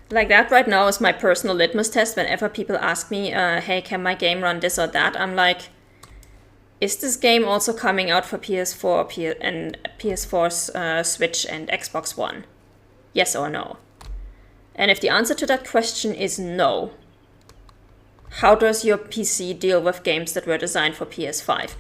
Like that right now is my personal litmus test. Whenever people ask me, hey, can my game run this or that? I'm like, is this game also coming out for PS4 and PS4, Switch, and Xbox One? Yes or no? And if the answer to that question is no, how does your PC deal with games that were designed for PS5?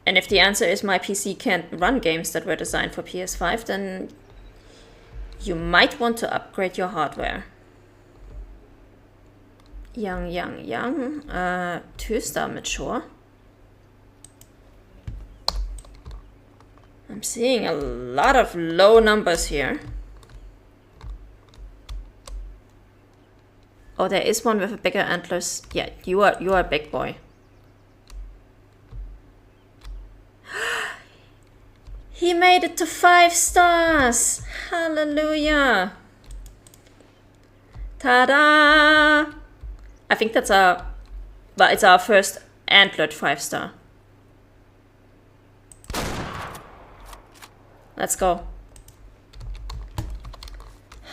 And if the answer is my PC can't run games that were designed for PS5, then you might want to upgrade your hardware. Young. 2-star mature. I'm seeing a lot of low numbers here. Oh, there is one with a bigger antlers. Yeah, you are a big boy. He made it to 5 stars. Hallelujah. Ta-da! I think that's it's our first antlered 5-star. Let's go.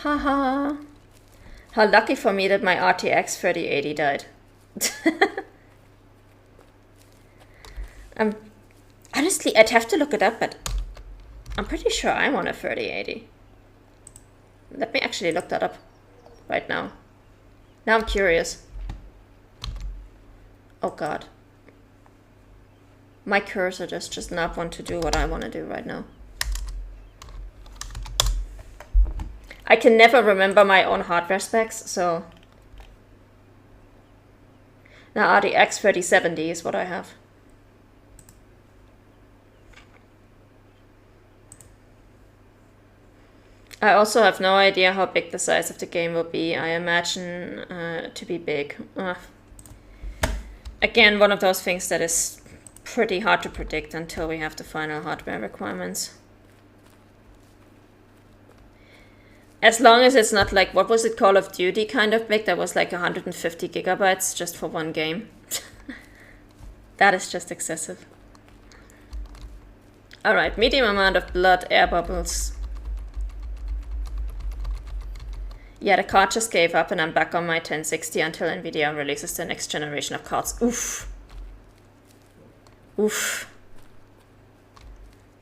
Haha. How lucky for me that my RTX 3080 died. Honestly, I'd have to look it up, but I'm pretty sure I'm on a 3080. Let me actually look that up right now. Now I'm curious. Oh god. My cursor does not want to do what I want to do right now. I can never remember my own hardware specs, so... Now RTX 3070 is what I have. I also have no idea how big the size of the game will be. I imagine to be big. Again, one of those things that is pretty hard to predict until we have the final hardware requirements. As long as it's not like, what was it, Call of Duty kind of big? That was like 150 gigabytes just for one game. That is just excessive. Alright, medium amount of blood, air bubbles. Yeah, the card just gave up and I'm back on my 1060 until Nvidia releases the next generation of cards. Oof. Oof.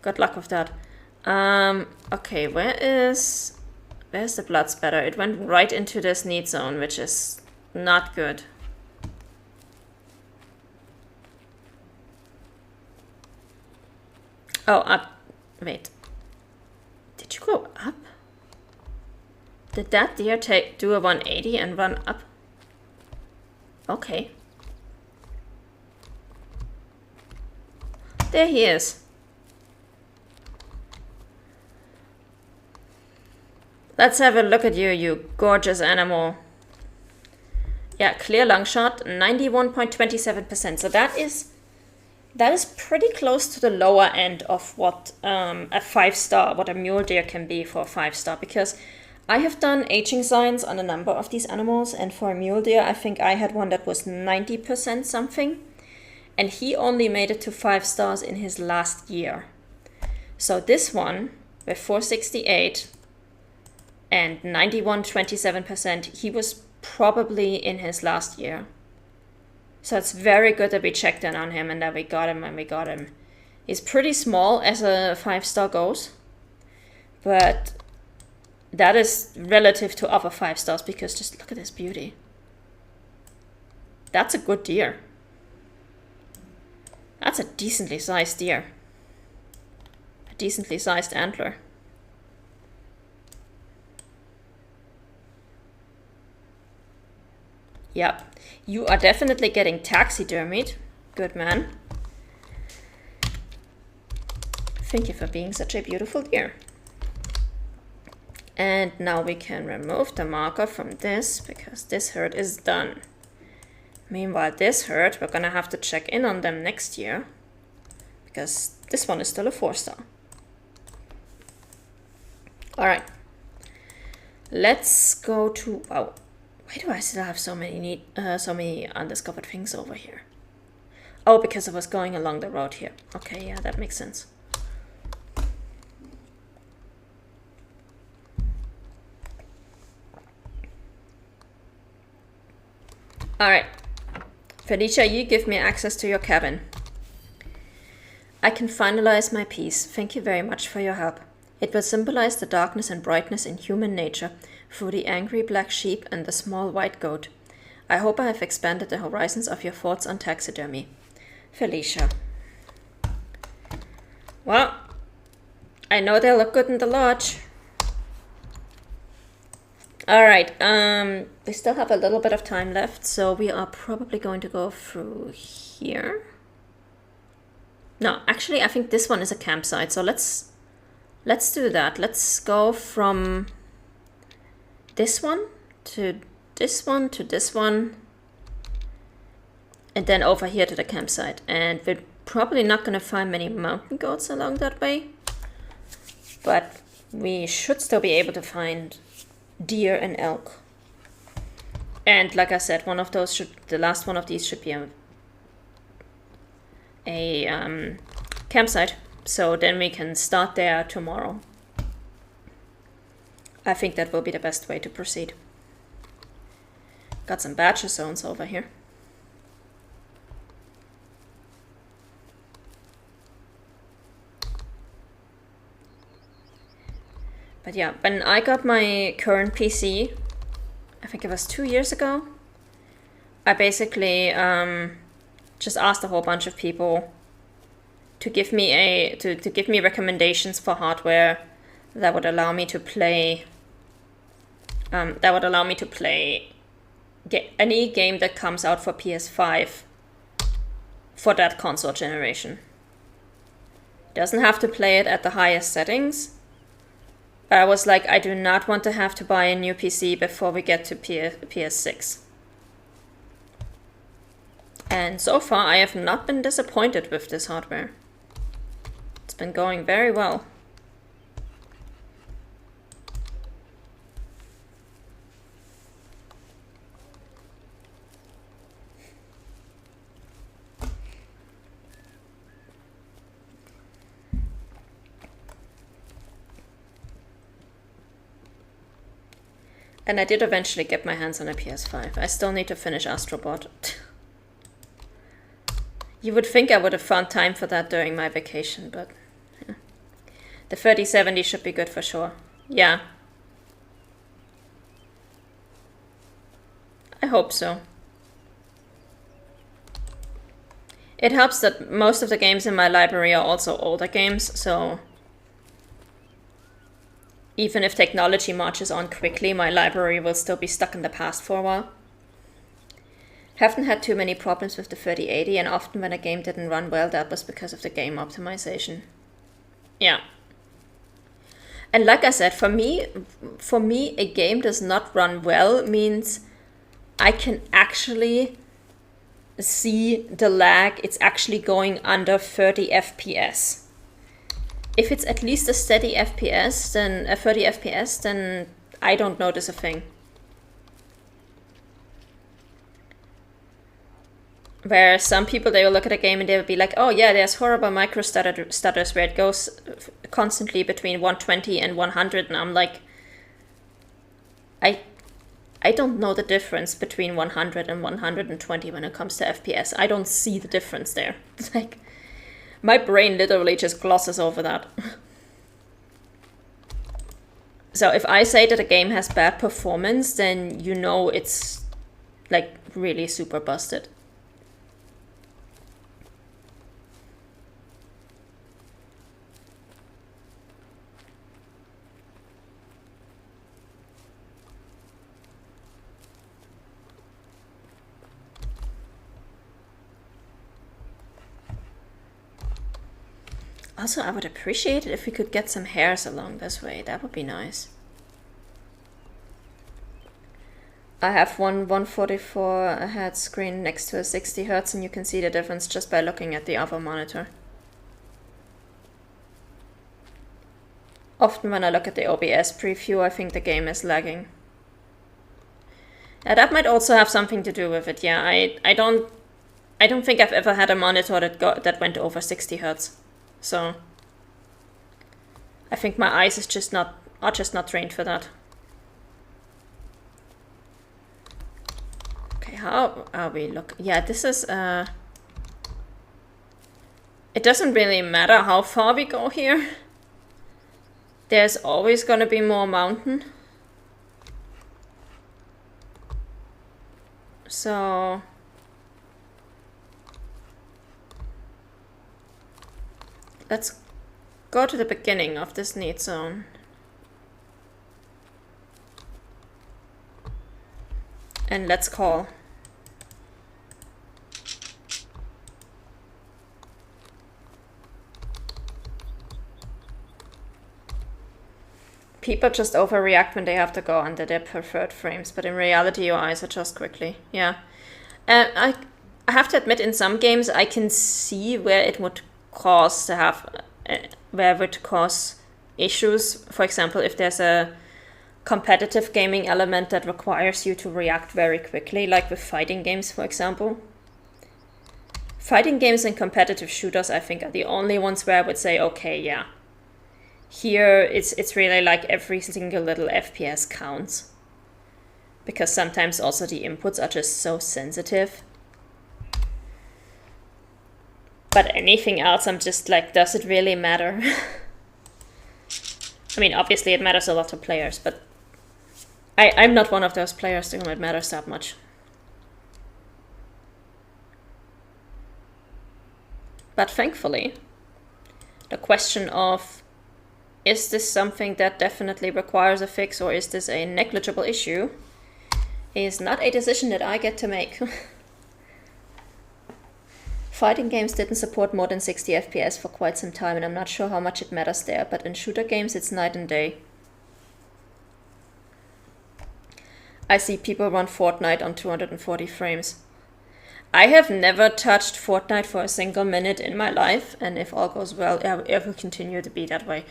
Good luck with that. Okay, where's the blood spatter? It went right into this need zone, which is not good. Oh, up. Wait. Did you go up? Did that deer do a 180 and run up? Okay. There he is. Let's have a look at you, you gorgeous animal. Yeah, clear lung shot, 91.27%. So that is pretty close to the lower end of what a 5-star, what a mule deer can be for a 5-star. Because I have done aging signs on a number of these animals, and for a mule deer, I think I had one that was 90% something, and he only made it to 5 stars in his last year. So this one, with 468 and 91.27%, he was probably in his last year. So it's very good that we checked in on him and that we got him when we got him. He's pretty small as a 5-star goes, but that is relative to other 5 stars because just look at this beauty. That's a good deer. That's a decently sized deer. A decently sized antler. Yep, you are definitely getting taxidermied. Good man. Thank you for being such a beautiful deer. And now we can remove the marker from this because this herd is done. Meanwhile, this herd, we're gonna have to check in on them next year because this one is still a 4-star. All right, let's go to, wow. Why do I still have so many undiscovered things over here? Oh, because I was going along the road here. Okay, yeah, that makes sense. Alright. Felicia, you give me access to your cabin. I can finalize my piece. Thank you very much for your help. It will symbolize the darkness and brightness in human nature through the angry black sheep and the small white goat. I hope I have expanded the horizons of your thoughts on taxidermy. Felicia. Well, I know they look good in the lodge. Alright, we still have a little bit of time left, so we are probably going to go through here. No, actually, I think this one is a campsite, so let's do that. Let's go from this one to this one to this one, and then over here to the campsite. And we're probably not going to find many mountain goats along that way, but we should still be able to find deer and elk. And like I said, one of those the last one of these should be a campsite, so then we can start there tomorrow. I think that will be the best way to proceed. Got some badger zones over here. But yeah, when I got my current PC, I think it was 2 years ago, I basically just asked a whole bunch of people to give me to give me recommendations for hardware that would allow me to play any game that comes out for PS5 for that console generation. Doesn't have to play it at the highest settings. But I was like, I do not want to have to buy a new PC before we get to PS6. And so far, I have not been disappointed with this hardware. It's been going very well. And I did eventually get my hands on a PS5. I still need to finish Astrobot. You would think I would have found time for that during my vacation, but yeah. The 3070 should be good for sure. Yeah. I hope so. It helps that most of the games in my library are also older games, so even if technology marches on quickly, my library will still be stuck in the past for a while. Haven't had too many problems with the 3080, and often when a game didn't run well, that was because of the game optimization. Yeah. And like I said, for me, a game does not run well means I can actually see the lag. It's actually going under 30 FPS. If it's at least a steady FPS, then a 30 FPS, then I don't notice a thing. Where some people, they will look at a game and they will be like, oh yeah, there's horrible micro stutters where it goes constantly between 120 and 100, and I'm like, I don't know the difference between 100 and 120 when it comes to FPS. I don't see the difference there. It's like, my brain literally just glosses over that. So if I say that a game has bad performance, then you know it's like really super busted. Also, I would appreciate it if we could get some hairs along this way. That would be nice. I have one 144 Hz screen next to a 60 Hz, and you can see the difference just by looking at the other monitor. Often when I look at the OBS preview, I think the game is lagging. That might also have something to do with it. Yeah, I don't think I've ever had a monitor that went over 60 Hz. So I think my eyes are just not trained for that. Okay, how are we look? Yeah, this is it doesn't really matter how far we go here. There's always gonna be more mountain. So let's go to the beginning of this need zone. And let's call. People just overreact when they have to go under their preferred frames, but in reality your eyes adjust quickly. Yeah. I have to admit, in some games I can see where it would cause to have, where it would cause issues. For example, if there's a competitive gaming element that requires you to react very quickly, like with fighting games, for example. Fighting games and competitive shooters, I think, are the only ones where I would say, okay, yeah. Here, it's really like every single little FPS counts. Because sometimes also the inputs are just so sensitive. But anything else, I'm just like, does it really matter? I mean, obviously it matters a lot to players, but I'm not one of those players to whom it matters that much. But thankfully, the question of, is this something that definitely requires a fix, or is this a negligible issue, is not a decision that I get to make. Fighting games didn't support more than 60 FPS for quite some time, and I'm not sure how much it matters there, but in shooter games it's night and day. I see people run Fortnite on 240 frames. I have never touched Fortnite for a single minute in my life, and if all goes well, it will continue to be that way.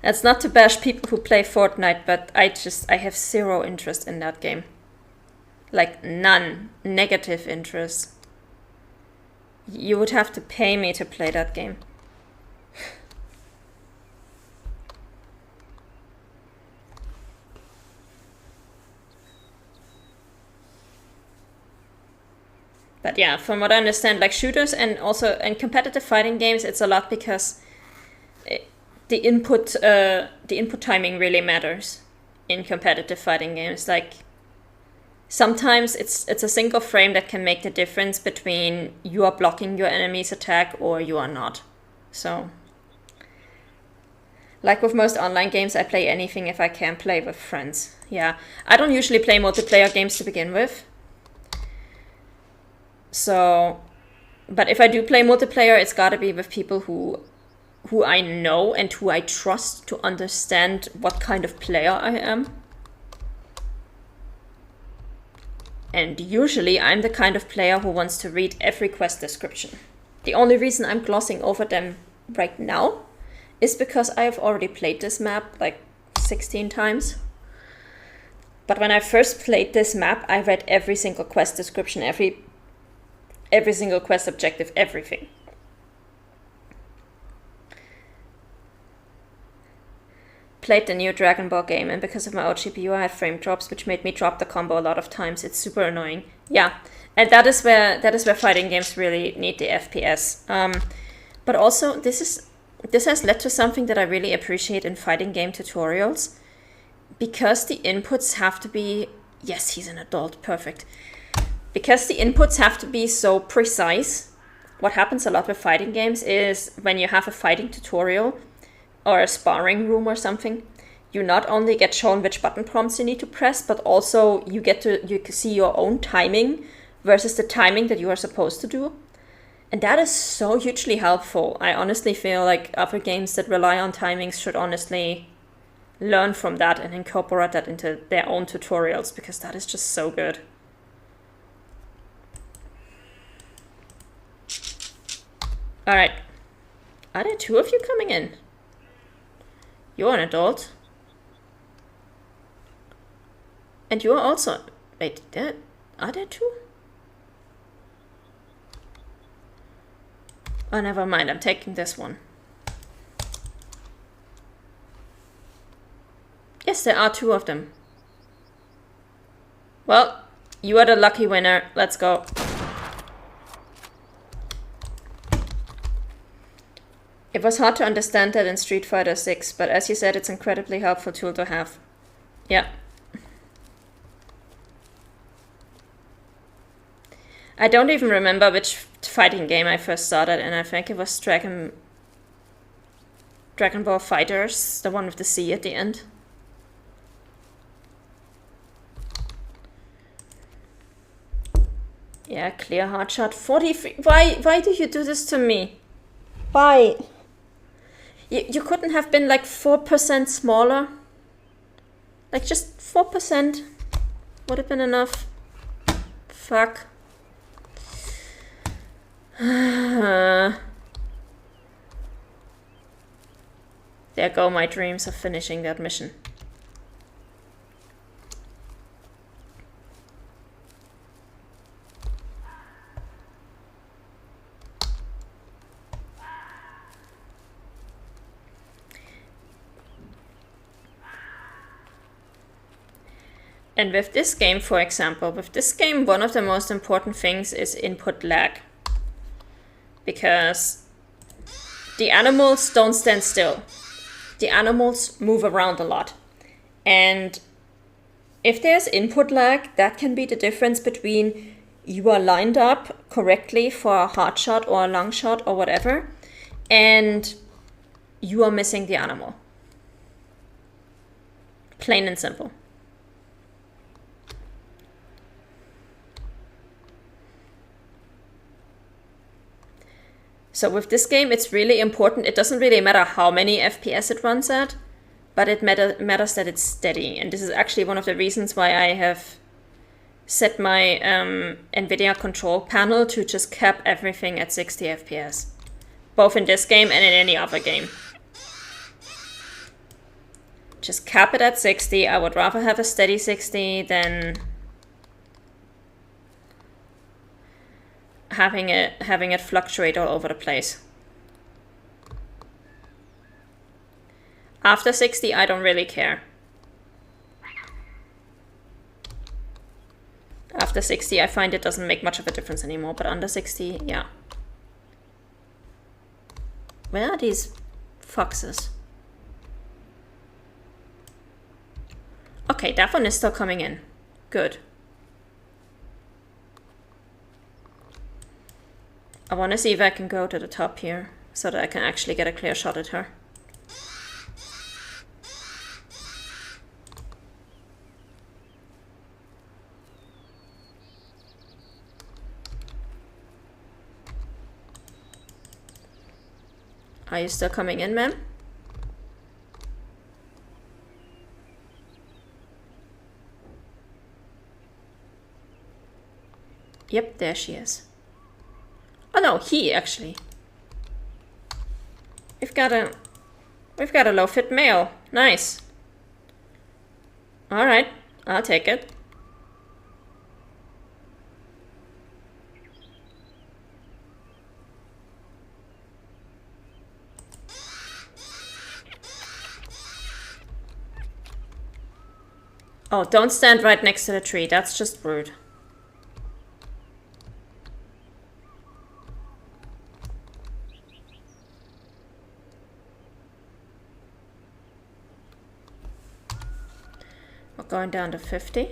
That's not to bash people who play Fortnite, but I have zero interest in that game. Like, none. Negative interest. You would have to pay me to play that game. But yeah, from what I understand, like shooters and also in competitive fighting games, it's a lot because the input timing really matters in competitive fighting games. Like sometimes it's a single frame that can make the difference between you are blocking your enemy's attack or you are not. So, like with most online games, I play anything if I can play with friends. Yeah, I don't usually play multiplayer games to begin with. So, but if I do play multiplayer, it's gotta be with people who I know and who I trust to understand what kind of player I am. And usually I'm the kind of player who wants to read every quest description. The only reason I'm glossing over them right now is because I have already played this map like 16 times. But when I first played this map, I read every single quest description, every single quest objective, everything. Played the new Dragon Ball game, and because of my old GPU I had frame drops, which made me drop the combo a lot of times. It's super annoying. Yeah, and that is where fighting games really need the FPS. But also this has led to something that I really appreciate in fighting game tutorials, because the inputs have to be, yes, he's an adult, perfect. Because the inputs have to be so precise, what happens a lot with fighting games is when you have a fighting tutorial or a sparring room or something, you not only get shown which button prompts you need to press, but also you can see your own timing versus the timing that you are supposed to do. And that is so hugely helpful. I honestly feel like other games that rely on timings should honestly learn from that and incorporate that into their own tutorials, because that is just so good. Alright. Are there two of you coming in? You're an adult. And you're also... Wait, are there two? Oh, never mind. I'm taking this one. Yes, there are 2 of them. Well, you are the lucky winner. Let's go. It was hard to understand that in Street Fighter 6, but as you said, it's an incredibly helpful tool to have. Yeah. I don't even remember which fighting game I first started, and I think it was Dragon Ball Fighters, the one with the C at the end. Yeah, clear hard shot. 43. Why do you do this to me? Why? You couldn't have been like 4% smaller? Like just 4% would have been enough. Fuck. There go my dreams of finishing that mission. And with this game, for example, one of the most important things is input lag. Because the animals don't stand still. The animals move around a lot. And if there's input lag, that can be the difference between you are lined up correctly for a hard shot or a long shot or whatever, and you are missing the animal. Plain and simple. So with this game, it's really important. It doesn't really matter how many FPS it runs at, but it matters that it's steady. And this is actually one of the reasons why I have set my NVIDIA control panel to just cap everything at 60 FPS. Both in this game and in any other game. Just cap it at 60. I would rather have a steady 60 than having it fluctuate all over the place. After 60, I don't really care. After 60, I find it doesn't make much of a difference anymore, but under 60, yeah. Where are these foxes? Okay, that one is still coming in. Good. I want to see if I can go to the top here, so that I can actually get a clear shot at her. Are you still coming in, ma'am? Yep, there she is. Oh no, he actually. We've got a low fit male. Nice. All right, I'll take it. Oh, don't stand right next to the tree. That's just rude. We're going down to 50.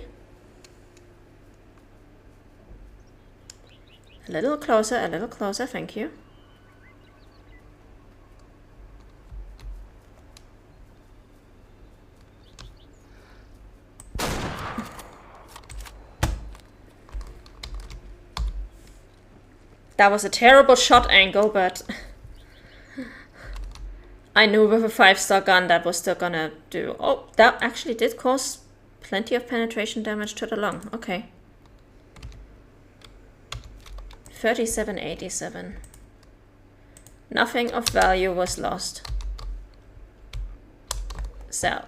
A little closer, thank you. That was a terrible shot angle, but I knew with a 5-star gun that was still gonna do. Oh, that actually did cause plenty of penetration damage to the lung. Okay. 3787. Nothing of value was lost. Sell.